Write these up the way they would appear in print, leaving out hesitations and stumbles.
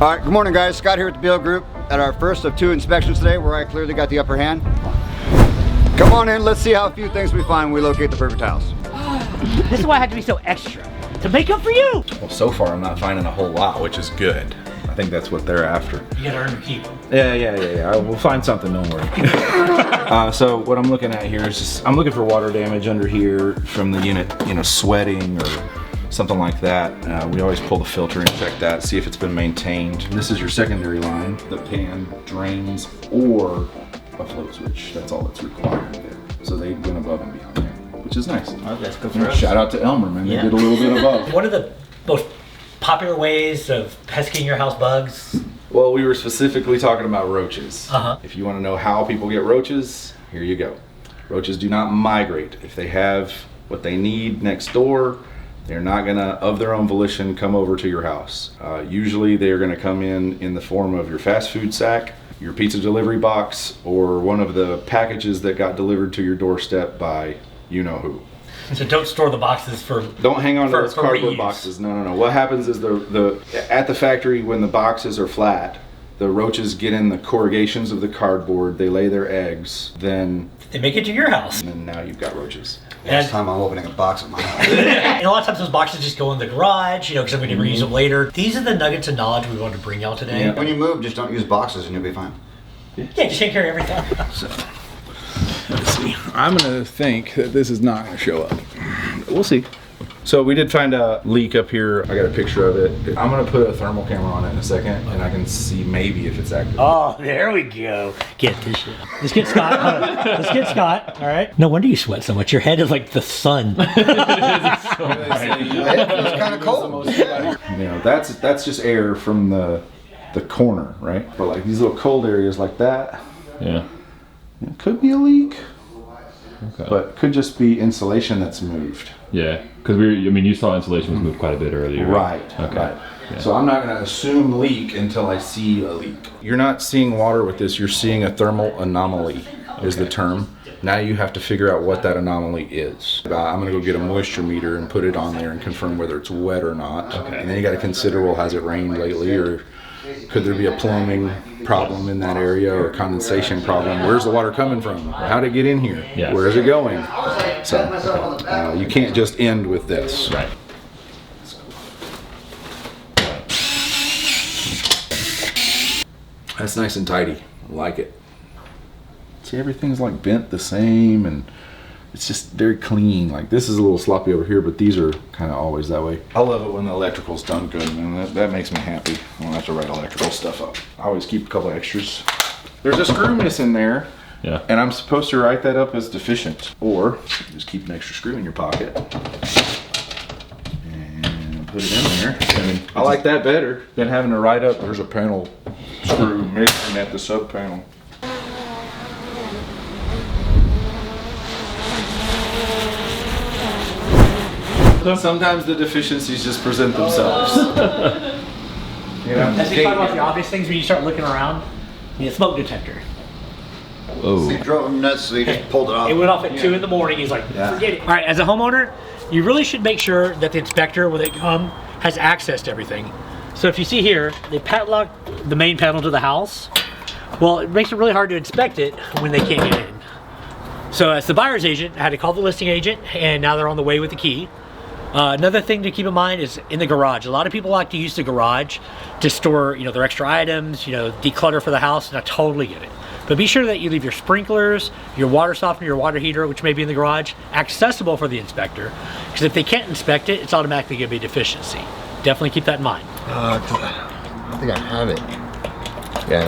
All right, good morning guys. Scott here at the Beal Group at our first of 2 inspections today where I clearly got the upper hand. Come on in, let's see how few things we find when we locate the perfect house. This is why I had to be so extra, to make up for you. Well, so far I'm not finding a whole lot, which is good. I think that's what they're after. You gotta earn your keep. Yeah. We'll find something, don't worry. So what I'm looking at here is just, I'm looking for water damage under here from the unit, sweating or something like that. We always pull the filter and check that, see if it's been maintained. This is your secondary line. The pan drains or a float switch. That's all that's required there. So they went above and beyond there, which is nice. Oh, that's good for us. Shout out to Elmer, man. They did a little bit above. What are the most popular ways of pesking your house bugs? Well, we were specifically talking about roaches. If you want to know how people get roaches, here you go. Roaches do not migrate. If they have what they need next door, they're not gonna, of their own volition, come over to your house. Usually they're gonna come in the form of your fast food sack, your pizza delivery box, or one of the packages that got delivered to your doorstep by you-know-who. So don't store the boxes for... Don't hang on to those cardboard reuse. boxes. No. What happens is at the factory, when the boxes are flat, the roaches get in the corrugations of the cardboard, they lay their eggs, then... They make it to your house. And then now you've got roaches. Next time I'm opening a box at my house. And a lot of times those boxes just go in the garage, because I'm going to reuse them later. These are the nuggets of knowledge we wanted to bring y'all today. When you move, just don't use boxes and you'll be fine. Yeah, just take care of everything. So, let's see. I'm gonna think that this is not gonna show up. We'll see. So we did find a leak up here. I got a picture of it. I'm gonna put a thermal camera on it in a second, and I can see maybe if it's active. Oh, there we go. Get this shit. Let's get Scott. Hold on. Let's get Scott. All right. No wonder you sweat so much. Your head is like the sun. It's kind of cold. That's just air from the corner, right? But like these little cold areas like that, yeah, it could be a leak. Okay. But could just be insulation that's moved. Yeah, because you saw insulation was moved quite a bit earlier. Right. Okay. Right. Yeah. So I'm not going to assume leak until I see a leak. You're not seeing water with this. You're seeing a thermal anomaly, is the term. Now you have to figure out what that anomaly is. I'm going to go get a moisture meter and put it on there and confirm whether it's wet or not. Okay. And then you got to consider, well, has it rained lately, or could there be a plumbing problem in that area, or a condensation problem? Where's the water coming from? How did it get in here? Yeah. Where is it going? So you can't just end with this. Right. That's nice and tidy. I like it. See, everything's like bent the same, and it's just very clean. Like this is a little sloppy over here, but these are kind of always that way. I love it when the electrical's done good, and that makes me happy. I don't have to write electrical stuff up. I always keep a couple extras. There's a screw missing there, Yeah. and I'm supposed to write that up as deficient, or just keep an extra screw in your pocket and put it in there. I like that better than having to write up, there's a panel screw missing at the sub panel. Sometimes the deficiencies just present themselves. As we talk about the obvious things, when you start looking around, you need a smoke detector. Oh. He drove him nuts, so he just pulled it off. It went off at 2 in the morning. He's like, forget it. All right, as a homeowner, you really should make sure that the inspector, when they come, has access to everything. So if you see here, they padlock the main panel to the house. Well, it makes it really hard to inspect it when they can't get in. So as the buyer's agent, I had to call the listing agent, and now they're on the way with the key. Another thing to keep in mind is in the garage. A lot of people like to use the garage to store, their extra items, declutter for the house, and I totally get it. But be sure that you leave your sprinklers, your water softener, your water heater, which may be in the garage, accessible for the inspector. Because if they can't inspect it, it's automatically going to be a deficiency. Definitely keep that in mind. I think I have it. Yeah, I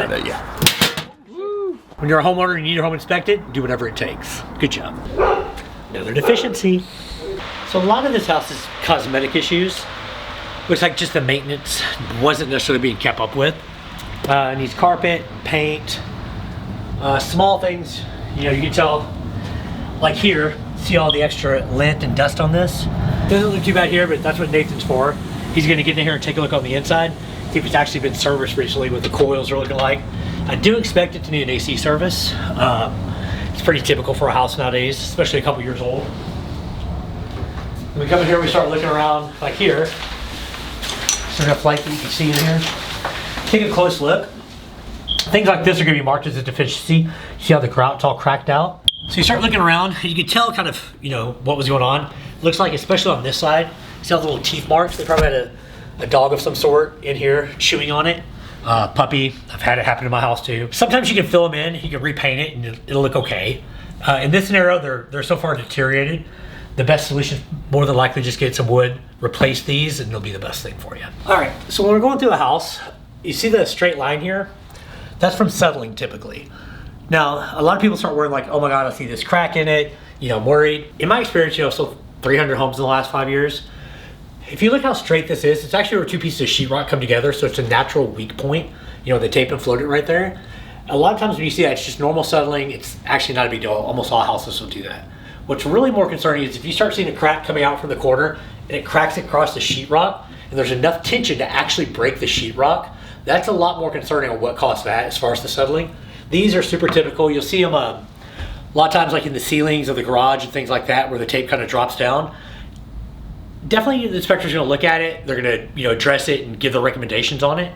don't. Got it? Yeah. When you're a homeowner and you need your home inspected, do whatever it takes. Good job. Another deficiency. So a lot of this house is cosmetic issues. Looks like just the maintenance wasn't necessarily being kept up with. It needs carpet, paint, small things. You can tell, like here, see all the extra lint and dust on this? Doesn't look too bad here, but that's what Nathan's for. He's gonna get in here and take a look on the inside, see if it's actually been serviced recently, what the coils are looking like. I do expect it to need an AC service. It's pretty typical for a house nowadays, especially a couple years old. When we come in here, we start looking around like here. There's enough light that you can see in here. Take a close look. Things like this are going to be marked as a deficiency. See how the grout's all cracked out? So you start looking around, you can tell kind of, you know, what was going on. Looks like, especially on this side, see all the little teeth marks? They probably had a dog of some sort in here chewing on it. Puppy, I've had it happen in my house too. Sometimes you can fill them in, you can repaint it, and it'll look okay. In this scenario, they're so far deteriorated. The best solution, more than likely, just get some wood, replace these, and it'll be the best thing for you. All right, so when we're going through a house, you see the straight line here? That's from settling typically. Now, a lot of people start worrying like, oh my God, I see this crack in it. You know, I'm worried. In my experience, you know, so 300 homes in the last 5 years. If you look how straight this is, it's actually where two pieces of sheetrock come together, so it's a natural weak point. You know, they tape and float it right there. A lot of times when you see that, it's just normal settling. It's actually not a big deal. Almost all houses will do that. What's really more concerning is if you start seeing a crack coming out from the corner and it cracks across the sheetrock and there's enough tension to actually break the sheetrock, that's a lot more concerning on what caused that as far as the settling. These are super typical. You'll see them a lot of times like in the ceilings of the garage and things like that where the tape kind of drops down. Definitely the inspector's going to look at it. They're going to, you know, address it and give the recommendations on it.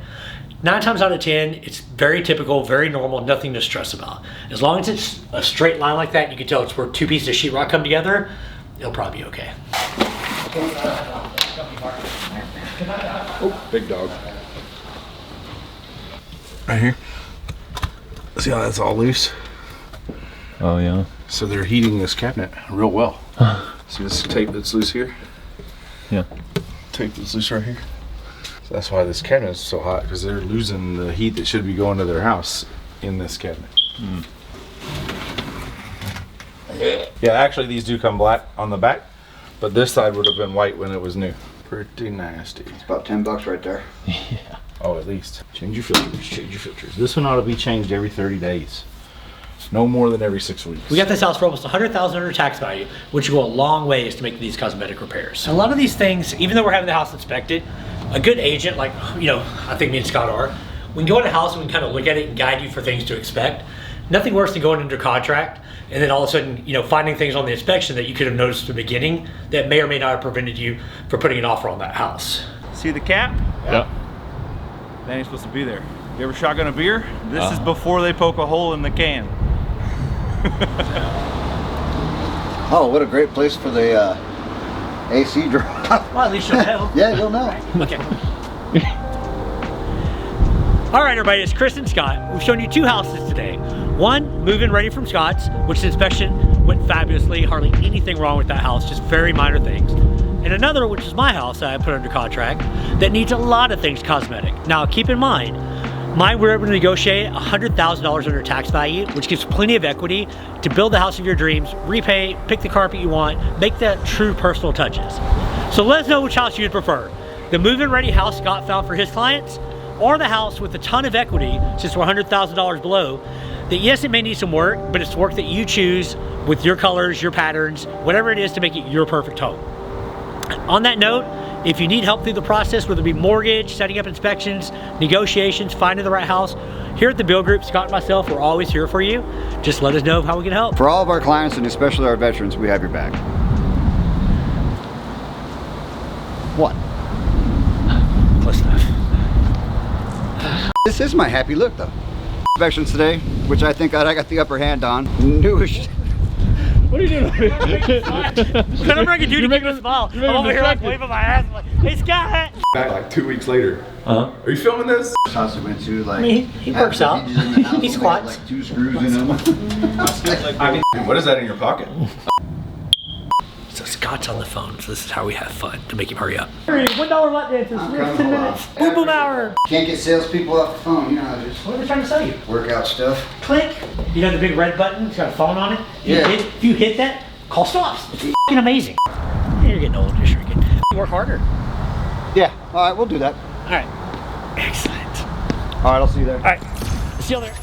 9 times out of 10, it's very typical, very normal, nothing to stress about. As long as it's a straight line like that, you can tell it's where two pieces of sheetrock come together, it'll probably be okay. Oh, big dog. Right here. See how that's all loose? Oh yeah. So they're heating this cabinet real well. See this tape that's loose here? Yeah. Tape that's loose right here. So that's why this cabinet is so hot, because they're losing the heat that should be going to their house in this cabinet. Yeah, actually these do come black on the back, but this side would have been white when it was new. Pretty nasty. It's about $10 right there. Yeah. Oh, at least. Change your filters, change your filters. This one ought to be changed every 30 days. No more than every 6 weeks. We got this house for almost $100,000 under tax value, which will go a long ways to make these cosmetic repairs. A lot of these things, even though we're having the house inspected, a good agent, like, you know, I think me and Scott are, we can go in a house and we can kind of look at it and guide you for things to expect. Nothing worse than going under contract and then all of a sudden, you know, finding things on the inspection that you could have noticed at the beginning that may or may not have prevented you from putting an offer on that house. See the cap? Yeah. That ain't supposed to be there. You ever shotgun a beer? This is before they poke a hole in the can. Oh, what a great place for the AC drop. Well, at least you'll know. Yeah, you'll know. Okay. All right, everybody, it's Chris and Scott. We've shown you 2 houses today. One, move-in ready from Scott's, which the inspection went fabulously. Hardly anything wrong with that house, just very minor things. And another, which is my house that I put under contract, that needs a lot of things cosmetic. Now, keep in mind, mine we're able to negotiate $100,000 under tax value, which gives plenty of equity to build the house of your dreams, repay, pick the carpet you want, make that true personal touches. So let us know which house you'd prefer. The move-in ready house Scott found for his clients, or the house with a ton of equity, since we're $100,000 below, that yes, it may need some work, but it's work that you choose with your colors, your patterns, whatever it is to make it your perfect home. On that note, if you need help through the process, whether it be mortgage, setting up inspections, negotiations, finding the right house, here at the Bill Group, Scott and myself, we're always here for you. Just let us know how we can help. For all of our clients and especially our veterans, we have your back. What? Close enough. This is my happy look though. Inspections today, which I think I got the upper hand on. Newish. What are you doing? Whatever I can do to make him smile. I'm over here like waving my ass. I'm like, hey Scott! Back like 2 weeks later. Are you filming this? House we went to, like, I mean, he works out. He squats. Like 2 screws in them. What is that in your pocket? So Scott's on the phone, so this is how we have fun to make him hurry up. $1 lap dances, 10 minutes. Boom boom hour. Can't get salespeople off the phone, you know, just What are we trying to sell you? workout stuff. Click. You know the big red button? It's got a phone on it. Yeah. If you hit that, call stops. It's f***ing amazing. You're getting old, you're shrinking. Work harder. Yeah, all right, we'll do that. All right. Excellent. All right, I'll see you there. All right. See you there.